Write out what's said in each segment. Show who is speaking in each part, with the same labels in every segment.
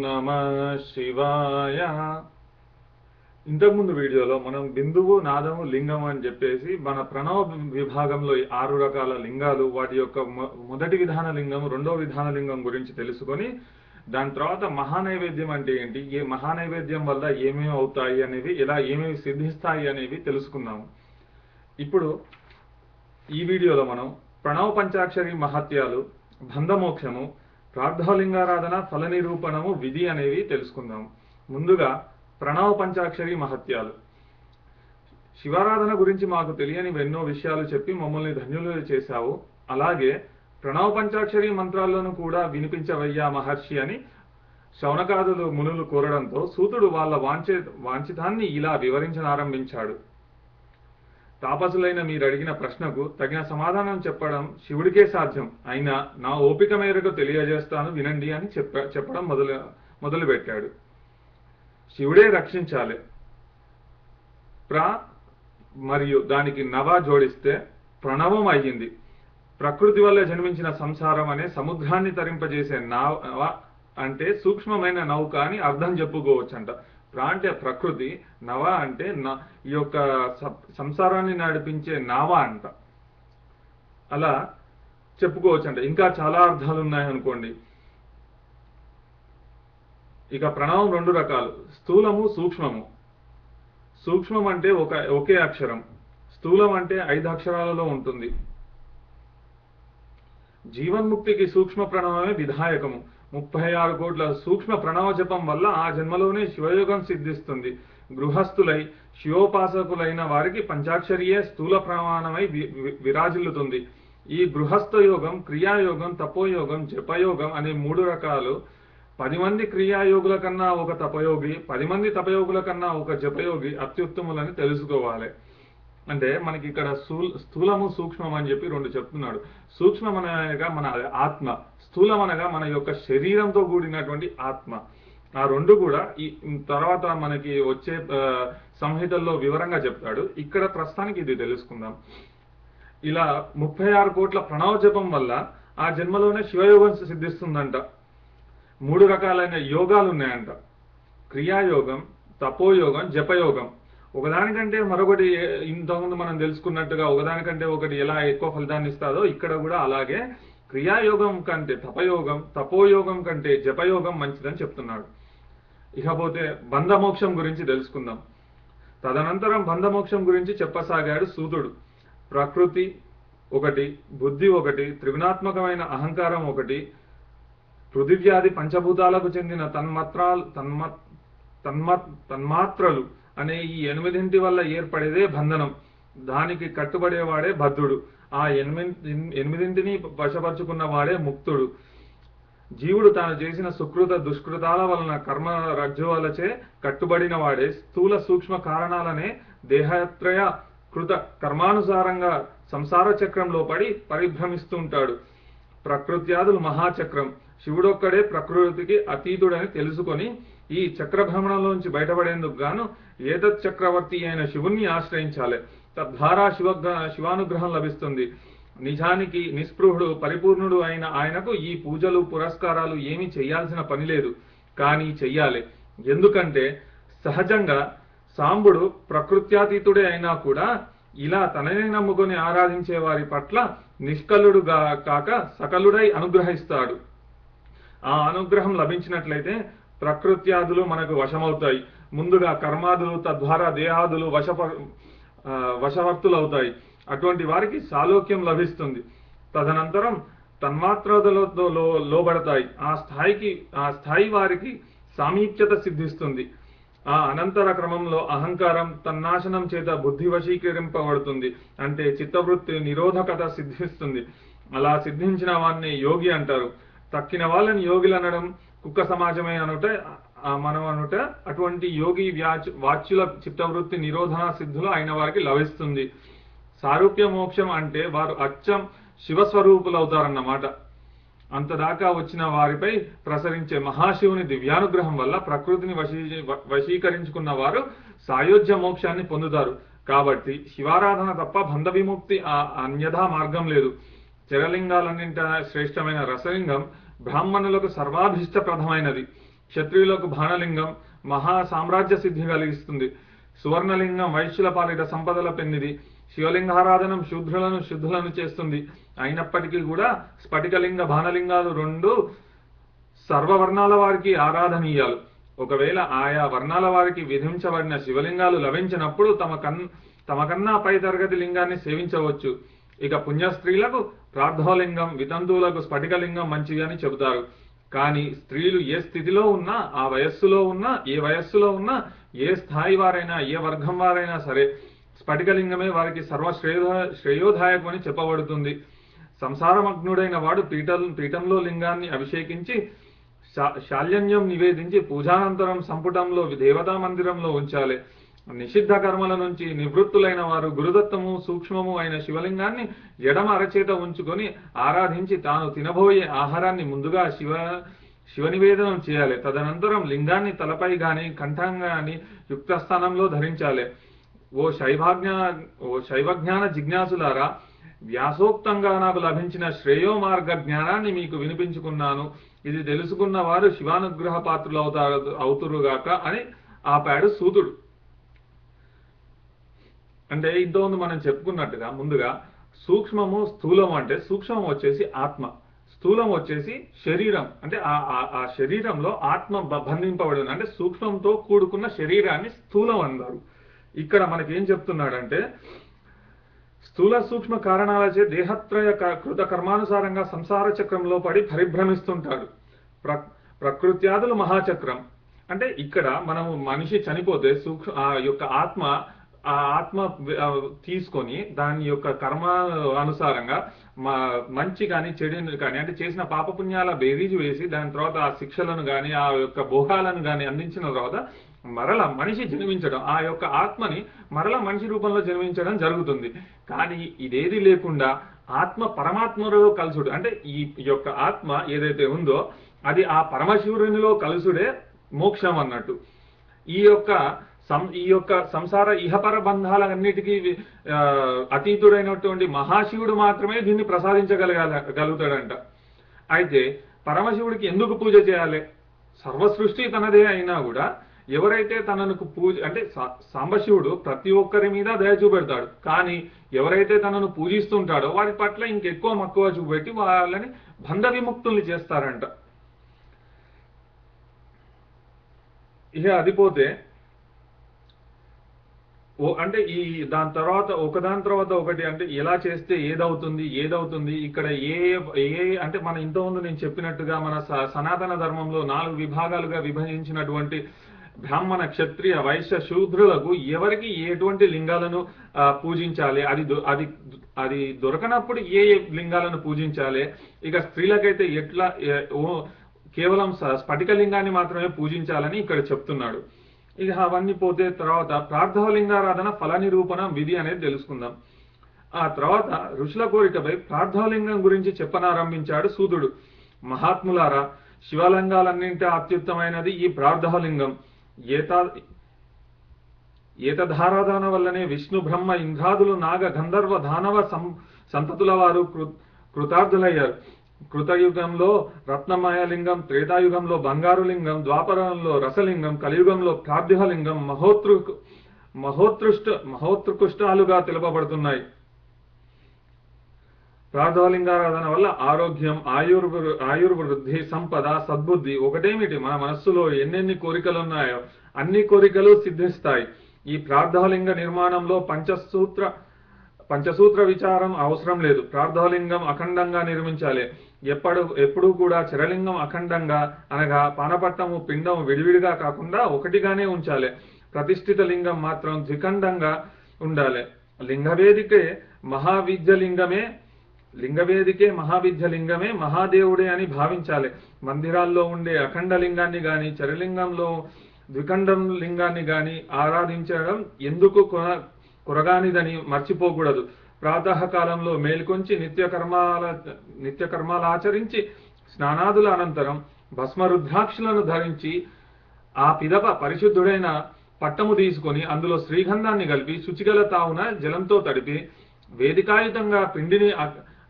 Speaker 1: నమః శివాయ. ఇంతకుముందు వీడియోలో మనం బిందువు, నాదము, లింగం అని చెప్పేసి మన ప్రణవ విభాగంలో 6 రకాల లింగాలు, వాటి యొక్క మొదటి విధాన లింగం, రెండో విధాన లింగం గురించి తెలుసుకొని దాని తర్వాత మహానైవేద్యం అంటే ఏంటి, ఏ మహానైవేద్యం వల్ల ఏమేమి అవుతాయి అనేవి, ఎలా ఏమేమి సిద్ధిస్తాయి అనేవి తెలుసుకున్నాము. ఇప్పుడు ఈ వీడియోలో మనం ప్రణవ పంచాక్షరి మహత్యాలు, బంధమోక్షము, ప్రార్థలింగారాధన, ఫల నిరూపణము, విధి అనేవి తెలుసుకుందాం. ముందుగా ప్రణవ పంచాక్షరి మహత్యాలు. శివారాధన గురించి మాకు తెలియని ఎన్నో విషయాలు చెప్పి మమ్మల్ని ధన్యులు చేశావు. అలాగే ప్రణవ పంచాక్షరి మంత్రాల్లోనూ కూడా వినిపించవయ్యా మహర్షి అని శౌనకాదులు మునులు కోరడంతో సూతుడు వాళ్ళ వాంఛితాన్ని ఇలా వివరించనారంభించాడు. తాపసులైన మీరు అడిగిన ప్రశ్నకు తగిన సమాధానం చెప్పడం శివుడికే సాధ్యం, అయినా నా ఓపిక మేరకు తెలియజేస్తాను వినండి అని చెప్పడం మొదలుపెట్టాడు. శివుడే రక్షించాలి. మరియు దానికి నవ జోడిస్తే ప్రణవం అయ్యింది. ప్రకృతి వల్ల జన్మించిన సంసారం అనే సముద్రాన్ని తరింపజేసే నవ అంటే సూక్ష్మమైన నౌక అని అర్థం చెప్పుకోవచ్చంట. అంటే ప్రకృతి, నవ అంటే ఈ యొక్క సంసారాన్ని నడిపించే నావ అంట. అలా చెప్పుకోవచ్చంట. ఇంకా చాలా అర్థాలు ఉన్నాయనుకోండి. ఇక ప్రణవం 2 రకాలు, స్థూలము, సూక్ష్మము. సూక్ష్మం అంటే ఒకే అక్షరం, స్థూలం అంటే 5 అక్షరాలలో ఉంటుంది. జీవన్ముక్తికి సూక్ష్మ ప్రణవమే విధాయకము. 36 కోట్ల సూక్ష్మ ప్రణవ జపం వల్ల ఆ జన్మలోనే శివయోగం సిద్ధిస్తుంది. గృహస్థులై శివోపాసకులైన వారికి పంచాక్షరియే స్థూల ప్రమాణమై విరాజిల్లుతుంది. ఈ గృహస్థ యోగం, క్రియాయోగం, తపోయోగం, జపయోగం అనే 3 రకాలు. 10 మంది క్రియాయోగుల కన్నా ఒక తపయోగి, 10 మంది తపయోగుల కన్నా ఒక జపయోగి అత్యుత్తములని తెలుసుకోవాలి. అంటే మనకి ఇక్కడ స్థూలము, సూక్ష్మం అని చెప్పి 2 చెప్తున్నాడు. సూక్ష్మం అనగా మన ఆత్మ, స్థూలం అనగా మన యొక్క శరీరంతో కూడినటువంటి ఆత్మ. ఆ 2 కూడా ఈ తర్వాత మనకి వచ్చే సంహితల్లో వివరంగా చెప్తాడు. ఇక్కడ ప్రస్తుతానికి ఇది తెలుసుకుందాం. ఇలా 36 కోట్ల ప్రణవ జపం వల్ల ఆ జన్మలోనే శివయోగం సిద్ధిస్తుందంట. 3 రకాలైన యోగాలు ఉన్నాయంట, క్రియాయోగం, తపోయోగం, జపయోగం. ఒకదానికంటే మరొకటి ఇంతకుముందు మనం తెలుసుకున్నట్టుగా ఒకదానికంటే ఒకటి ఎలా ఎక్కువ ఫలితాన్ని ఇస్తాదో ఇక్కడ కూడా అలాగే క్రియాయోగం కంటే తపయోగం, తపోయోగం కంటే జపయోగం మంచిదని చెప్తున్నాడు. ఇకపోతే బంధమోక్షం గురించి తెలుసుకుందాం. తదనంతరం బంధమోక్షం గురించి చెప్పసాగాడు సూతుడు. ప్రకృతి ఒకటి, బుద్ధి ఒకటి, త్రిగుణాత్మకమైన అహంకారం ఒకటి, పృథివ్యాది పంచభూతాలకు చెందిన తన్మాత్రలు అనే ఈ 8 వల్ల ఏర్పడేదే బంధనం. దానికి కట్టుబడేవాడే బద్ధుడు. ఆ 8 వశపరుచుకున్న వాడే ముక్తుడు. జీవుడు తాను చేసిన సుకృత దుష్కృతాల వలన కర్మ రజ్జువలచే కట్టుబడిన వాడే స్థూల సూక్ష్మ కారణాలనే దేహత్రయ కృత కర్మానుసారంగా సంసార చక్రంలో పడి పరిభ్రమిస్తుంటాడు. ప్రకృత్యాదులు మహాచక్రం. శివుడొక్కడే ప్రకృతికి అతీతుడని తెలుసుకొని ఈ చక్రభ్రమణంలోంచి బయటపడేందుకు గాను ఏతత్ చక్రవర్తి అయిన శివుణ్ణి ఆశ్రయించాలి. తద్వారా శివానుగ్రహం లభిస్తుంది. నిజానికి నిస్పృహుడు, పరిపూర్ణుడు అయిన ఆయనకు ఈ పూజలు, పురస్కారాలు ఏమీ చెయ్యాల్సిన పని లేదు, కానీ చెయ్యాలి. ఎందుకంటే సహజంగా సాంబుడు ప్రకృత్యాతీతుడే అయినా కూడా ఇలా తననే నమ్ముకొని ఆరాధించే వారి పట్ల నిష్కలుడుగా కాక సకలుడై అనుగ్రహిస్తాడు. ఆ అనుగ్రహం లభించినట్లయితే ప్రకృత్యాదులు మనకు వశమవుతాయి. ముందుగా కర్మాదులు, తద్వారా దేహాదులు వశవర్తులవుతాయి. అటువంటి వారికి సాలోక్యం లభిస్తుంది. తదనంతరం తన్మాత్రలతో లోబడతాయి. ఆ స్థాయి వారికి సామీప్యత సిద్ధిస్తుంది. ఆ అనంతర క్రమంలో అహంకారం తన్నాశనం చేత బుద్ధి వశీకరింపబడుతుంది. అంటే చిత్తవృత్తి నిరోధకత సిద్ధిస్తుంది. అలా సిద్ధించిన వారిని యోగి అంటారు. తక్కిన వాళ్ళని యోగులు అనడం కుక్క సమాజమే మనం అనుట. అటువంటి యోగి వాచ్యుల చిత్తవృత్తి నిరోధన సిద్ధులు అయిన వారికి లభిస్తుంది. సారూప్య మోక్షం అంటే వారు అచ్చం శివస్వరూపులు అవుతారన్నమాట. అంతదాకా వచ్చిన వారిపై ప్రసరించే మహాశివుని దివ్యానుగ్రహం వల్ల ప్రకృతిని వశీకరించుకున్న వారు సాయోజ్య మోక్షాన్ని పొందుతారు. కాబట్టి శివారాధన తప్ప బంధ విముక్తి అన్యథా మార్గం లేదు. చరలింగాలన్నింట శ్రేష్టమైన రసలింగం బ్రాహ్మణులకు సర్వాభీష్టప్రదమైనది. క్షత్రియులకు బాణలింగం మహా సామ్రాజ్య సిద్ధి కలిగిస్తుంది. సువర్ణలింగం వైశ్యుల పాలిట సంపదల పెన్నిది. శివలింగారాధనం శూద్రులను శుద్ధులను చేస్తుంది. అయినప్పటికీ కూడా స్ఫటికలింగ బాణలింగాలు రెండు సర్వవర్ణాల వారికి ఆరాధనీయాలు. ఒకవేళ ఆయా వర్ణాల వారికి విధించబడిన శివలింగాలు లభించినప్పుడు తమ కన్నా పై తరగతి లింగాన్ని సేవించవచ్చు. ఇక పుణ్యస్త్రీలకు ప్రార్థవలింగం, వితంతువులకు స్ఫటికలింగం మంచిది అని చెబుతారు. కానీ స్త్రీలు ఏ స్థితిలో ఉన్నా, ఆ వయస్సులో ఉన్నా, ఏ వయస్సులో ఉన్నా, ఏ స్థాయి వారైనా, ఏ వర్గం వారైనా సరే స్ఫటికలింగమే వారికి శ్రేయోదాయకం అని చెప్పబడుతుంది. సంసారమగ్నుడైన వాడు పీఠంలో లింగాన్ని అభిషేకించి శాల్యన్యం నివేదించి పూజానంతరం సంపుటంలో దేవతా మందిరంలో ఉంచాలి. నిషిద్ధ కర్మల నుంచి నివృత్తులైన వారు గురుదత్తము సూక్ష్మము అయిన శివలింగాన్ని ఎడమ అరచేత ఉంచుకొని ఆరాధించి తాను తినబోయే ఆహారాన్ని ముందుగా శివనివేదనం చేయాలి. తదనంతరం లింగాన్ని తలపై గాని కంఠం గాని యుక్తస్థానంలో ధరించాలి. ఓ శైవజ్ఞాన జిజ్ఞాసులారా, వ్యాసోక్తంగా నాకు లభించిన శ్రేయో మార్గ జ్ఞానాన్ని మీకు వినిపించుకున్నాను. ఇది తెలుసుకున్న వారు శివానుగ్రహ పాత్రులు అవుతురుగాక అని ఆపాడు సూతుడు. అంటే ఇంతకుముందు మనం చెప్పుకున్నట్టుగా ముందుగా సూక్ష్మము స్థూలము అంటే సూక్ష్మం వచ్చేసి ఆత్మ, స్థూలం వచ్చేసి శరీరం. అంటే ఆ శరీరంలో ఆత్మ బంధింపబడి ఉంది. అంటే సూక్ష్మంతో కూడుకున్న శరీరాన్ని స్థూలం అన్నారు. ఇక్కడ మనకేం చెప్తున్నాడంటే స్థూల సూక్ష్మ కారణాలచే దేహత్రయ కృత కర్మానుసారంగా సంసార చక్రంలో పడి పరిభ్రమిస్తుంటాడు. ప్రకృత్యాదులు మహాచక్రం. అంటే ఇక్కడ మనము మనిషి చనిపోతే ఆ యొక్క ఆత్మ తీసుకొని దాని యొక్క కర్మ అనుసారంగా మంచి కానీ చెడు కానీ అంటే చేసిన పాపపుణ్యాల బేరీజు వేసి దాని తర్వాత ఆ శిక్షలను కానీ ఆ యొక్క భోగాలను కానీ అందించిన తర్వాత మరల మనిషి జన్మించడం, ఆ యొక్క ఆత్మని మరల మనిషి రూపంలో జన్మించడం జరుగుతుంది. కానీ ఇదేది లేకుండా ఆత్మ పరమాత్మలో కలుసుడు, అంటే ఈ యొక్క ఆత్మ ఏదైతే ఉందో అది ఆ పరమశివునిలో కలుసుడే మోక్షం అన్నట్టు. ఈ యొక్క సంసార ఇహపర బంధాలన్నిటికీ అతీతుడైనటువంటి మహాశివుడు మాత్రమే దీన్ని ప్రసాదించగలుగుతాడంట. అయితే పరమశివుడికి ఎందుకు పూజ చేయాలి? సర్వసృష్టి తనదే అయినా కూడా ఎవరైతే తనకు పూజ అంటే సాంబశివుడు ప్రతి ఒక్కరి మీద దయ చూపెడతాడు. కానీ ఎవరైతే తనను పూజిస్తుంటాడో వారి పట్ల ఇంకెక్కువ మక్కువ చూపెట్టి వాళ్ళని బంధ విముక్తుల్ని చేస్తారంట. ఇక అదిపోతే అంటే దాని తర్వాత ఒకదాని తర్వాత ఒకటి అంటే ఎలా చేస్తే ఏదవుతుంది ఇక్కడ అంటే మన ఇంతకుముందు నేను చెప్పినట్టుగా మన సనాతన ధర్మంలో 4 విభాగాలుగా విభజించినటువంటి బ్రాహ్మణ క్షత్రియ వైశ్య శూద్రులకు ఎవరికి ఎటువంటి లింగాలను పూజించాలి, అది దొరకనప్పుడు ఏ లింగాలను పూజించాలి, ఇక స్త్రీలకైతే ఎట్లా కేవలం స్ఫటికలింగాన్ని మాత్రమే పూజించాలని ఇక్కడ చెప్తున్నాడు. ఇక అవన్నీ పోతే తర్వాత ప్రార్థవలింగారాధన ఫల నిరూపణ విధి అనేది తెలుసుకుందాం. ఆ తర్వాత ఋషుల కోరికపై ప్రార్థవలింగం గురించి చెప్పనారంభించాడు సూతుడు. మహాత్ములారా, శివలింగాలన్నింటి అత్యుత్తమైనది ఈ ప్రార్థవలింగం. ఏతధారాధన వల్లనే విష్ణు బ్రహ్మ ఇంద్రాదులు నాగ గంధర్వ దానవ సంతతుల వారు కృతార్థులయ్యారు. కృతయుగంలో రత్నమయలింగం, త్రేతాయుగంలో బంగారు లింగం, ద్వాపరంలో రసలింగం, కలియుగంలో ప్రార్థివలింగం మహోత్కృష్టాలుగా తెలుపబడుతున్నాయి. ప్రార్థవలింగారాధన వల్ల ఆరోగ్యం, ఆయుర్వృద్ధి, సంపద, సద్బుద్ధి ఒకటేమిటి మన మనస్సులో ఎన్నెన్ని కోరికలు ఉన్నాయో అన్ని కోరికలు సిద్ధిస్తాయి. ఈ ప్రార్థవలింగ నిర్మాణంలో పంచసూత్ర విచారం అవసరం లేదు. ప్రార్థవలింగం అఖండంగా నిర్మించాలి. ఎప్పుడూ కూడా చరలింగం అఖండంగా అనగా పానపట్టము పిండం విడివిడిగా కాకుండా ఒకటిగానే ఉంచాలి. ప్రతిష్ఠిత లింగం మాత్రం ద్విఖండంగా ఉండాలి. లింగవేదికే మహావిద్యలింగమే మహాదేవుడే అని భావించాలి. మందిరాల్లో ఉండే అఖండ లింగాన్ని గాని చరలింగంలో ద్విఖండం లింగాన్ని గాని ఆరాధించడం ఎందుకు కొరగానిదని మర్చిపోకూడదు. ప్రాతకాలంలో మేల్కొంచి నిత్యకర్మాలాచరించి స్నానాదుల అనంతరం భస్మరుద్రాక్షలను ధరించి ఆ పిదప పరిశుద్ధుడైన పట్టము తీసుకొని అందులో శ్రీగంధాన్ని కలిపి శుచిగల తావున జలంతో తడిపి వేదికాయుతంగా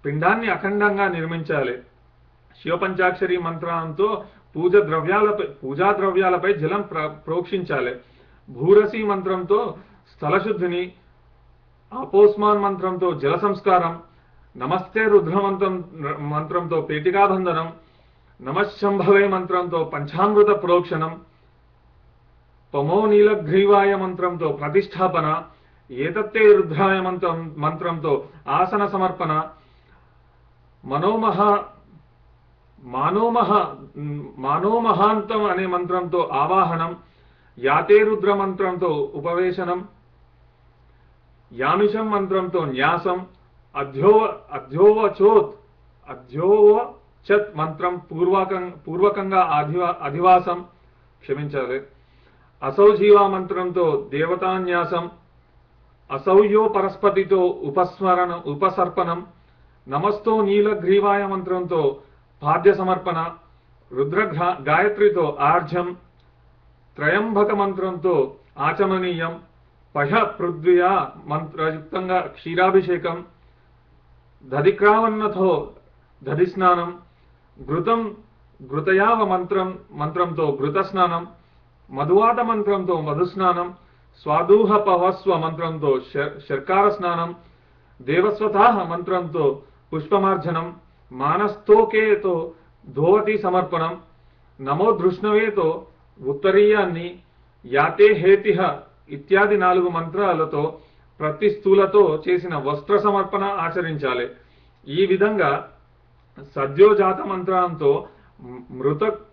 Speaker 1: పిండాన్ని అఖండంగా నిర్మించాలి. శివపంచాక్షరి మంత్రంతో పూజా ద్రవ్యాలపై జలం ప్రోక్షించాలి. భూరసి మంత్రంతో స్థలశుద్ధిని, ఆపోస్మాన్ మంత్రంతో జల సంస్కారం, నమస్తే రుద్ర మంత్రంతో పేటికాబంధనం, నమశంభవే మంత్రంతో పంచామృత ప్రోక్షణం, పమో నీలగ్రీవాయ మంత్రంతో ప్రతిష్టాపన, ఏతత్తే రుద్రాయ మంత్రంతో ఆసన సమర్పణ, మానోమహాంతం అనే మంత్రంతో ఆవాహనం, యాతే రుద్ర మంత్రంతో ఉపవేశనం, యామిషం మంత్రంతో న్యాసం, అధ్యోవచత్ మంత్రం పూర్వకంగా అధివాసం, క్షమించాలి, అసౌజీవ మంత్రంతో దేవతాన్యాసం, అసౌయో పరస్పతితో ఉపసర్పణం, నమస్తో నీలగ్రీవాయ మంత్రంతో పాద్య సమర్పణ, రుద్ర గాయత్రితో ఆర్జం, త్రయంబక మంత్రంతో ఆచమనీయం, పహ పృథ్వ్యా మంత్రయుక్తంగా క్షీరాభిషేకం, దధిక్రావన్నతో దధిస్నానం, ఘృతయావ మంత్రంతో ఘృత స్నానం, మధువాత మంత్రంతో మధుస్నానం, స్వాదూహ పవస్వ మంత్రంతో శర్కార స్నానం, దేవస్వతాహ మంత్రంతో పుష్పమార్జనం, మానస్తోకేతో ధోవతి సమర్పణం, నమో ధృష్ణవేతో ఉత్తరీయాన్ని, యాతే హేతిహ ఇత్యాది 4 మంత్రాలతో ప్రతిస్థూలతో చేసిన వస్త్ర సమర్పణ ఆచరించాలి. ఈ విధంగా సద్యోజాత మంత్రంతో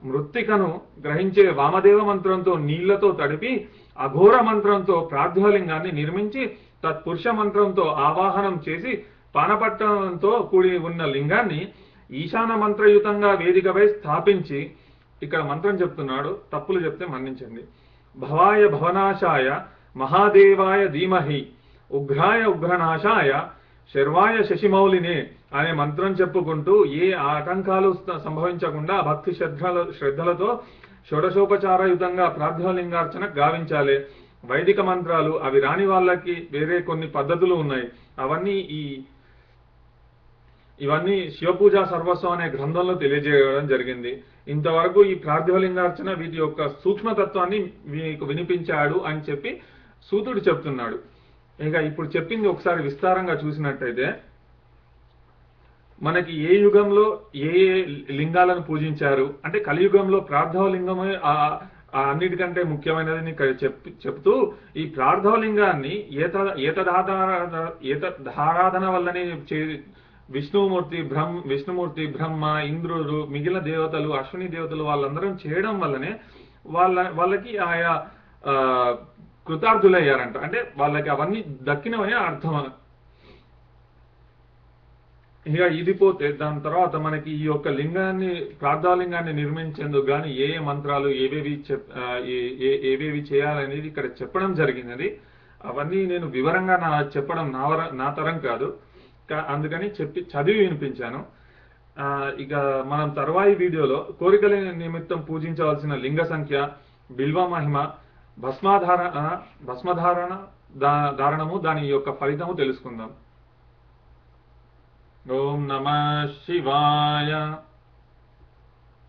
Speaker 1: మృత్తికను గ్రహించే వామదేవ మంత్రంతో నీళ్లతో తడిపి, అఘోర మంత్రంతో ప్రార్థలింగాన్ని నిర్మించి, తత్పురుష మంత్రంతో ఆవాహనం చేసి, పానపట్టణంతో కూడి ఉన్న లింగాన్ని ఈశాన మంత్రయుతంగా వేదికపై స్థాపించి, ఇక్కడ మంత్రం చెప్తున్నాడు, తప్పులు చెప్తే మన్నించండి. భవాయ భవనాశాయ మహాదేవాయ ధీమహి, ఉగ్రాయ ఉగ్రనాశాయ, శర్వాయ శశిమౌలినే అనే మంత్రం చెప్పుకుంటూ ఏ ఆటంకాలు సంభవించకుండా భక్తి శ్రద్ధలతో షోడశోపచారయుతంగా ప్రార్థలింగార్చన గావించాలి. వైదిక మంత్రాలు అవి రాని వాళ్ళకి వేరే కొన్ని పద్ధతులు ఉన్నాయి. ఇవన్నీ శివపూజా సర్వస్వం అనే గ్రంథంలో తెలియజేయడం జరిగింది. ఇంతవరకు ఈ ప్రార్థలింగార్చన వీటి యొక్క సూక్ష్మతత్వాన్ని మీకు వినిపించాడు అని చెప్పి సూతుడు చెప్తున్నాడు. ఇక ఇప్పుడు చెప్పింది ఒకసారి విస్తారంగా చూసినట్టయితే, మనకి ఏ యుగంలో ఏ లింగాలను పూజించారు అంటే, కలియుగంలో ప్రార్థవలింగమే అన్నిటికంటే ముఖ్యమైనదని చెప్తూ ఈ ప్రార్థవలింగాన్ని ఏతధారాధన వల్లనే విష్ణుమూర్తి, బ్రహ్మ, ఇంద్రుడు, మిగిలిన దేవతలు, అశ్విని దేవతలు వాళ్ళందరం చేయడం వల్లనే వాళ్ళకి ఆయా కృతార్థులయ్యారంట. అంటే వాళ్ళకి అవన్నీ దక్కినవని అర్థం. ఇక ఇది పోతే దాని తర్వాత మనకి ఈ యొక్క ప్రార్థాలింగాన్ని నిర్మించేందుకు గాని ఏ మంత్రాలు ఏవేవి చేయాలనేది ఇక్కడ చెప్పడం జరిగినది. అవన్నీ నేను వివరంగా చెప్పడం నా తరం కాదు, అందుకని చదివి వినిపించాను. ఇక మనం తర్వాయి వీడియోలో కోరికల నిమిత్తం పూజించవలసిన లింగ సంఖ్య, బిల్వ మహిమ, ధారణము, దాని యొక్క ఫలితము తెలుసుకుందాం. ఓం నమః శివాయ.